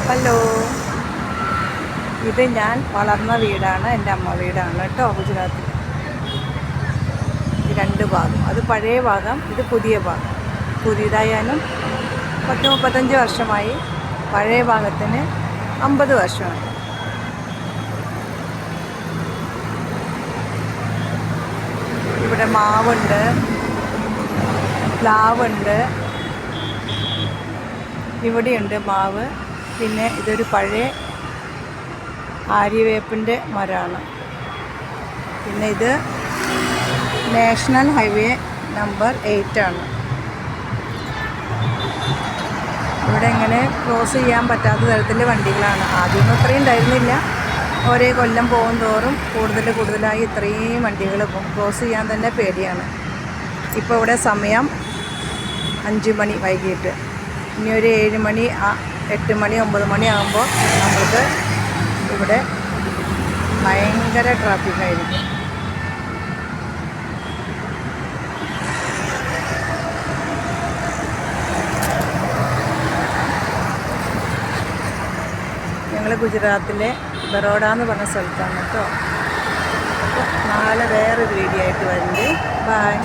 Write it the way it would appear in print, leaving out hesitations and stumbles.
Hello, ഇത് ഞാൻ വളർന്ന വീടാണ്, എൻ്റെ അമ്മ വീടാണ് കേട്ടോ, ഗുജറാത്തിൽ. ഈ രണ്ട് ഭാഗം, അത് പഴയ ഭാഗം, ഇത് പുതിയ ഭാഗം. പുതിയതായാലും 10-35 വർഷമായി, പഴയ ഭാഗത്തിന് 50 വർഷമായി. ഇവിടെ മാവുണ്ട്, പ്ലാവുണ്ട്, ഇവിടെയുണ്ട് മാവ്. പിന്നെ ഇതൊരു പഴയ ആര്യവേപ്പിൻ്റെ മരമാണ്. പിന്നെ ഇത് നാഷണൽ ഹൈവേ നമ്പർ 8 ആണ്. ഇവിടെ ഇങ്ങനെ ക്രോസ് ചെയ്യാൻ പറ്റാത്ത തരത്തിൻ്റെ വണ്ടികളാണ്. ആദ്യമൊന്നും ഇത്രയും ഉണ്ടായിരുന്നില്ല. ഓരോ കൊല്ലം പോകും തോറും കൂടുതലായി ഇത്രയും വണ്ടികൾ ക്രോസ് ചെയ്യാൻ തന്നെ പേടിയാണ്. ഇപ്പോൾ ഇവിടെ സമയം 5 മണി വൈകിട്ട്. ഇനി ഒരു 7 മണി 8 മണി 9 മണി ആകുമ്പോൾ നമ്മൾക്ക് ഇവിടെ ഭയങ്കര ട്രാഫിക്കായിരിക്കും. ഞങ്ങൾ ഗുജറാത്തിലെ ബറോഡ എന്ന് പറഞ്ഞ സ്ഥലത്താണ് കേട്ടോ. അപ്പോൾ നാളെ വേറൊരു വീഡിയോ ആയിട്ട് വരുന്നുണ്ട്. ബൈ.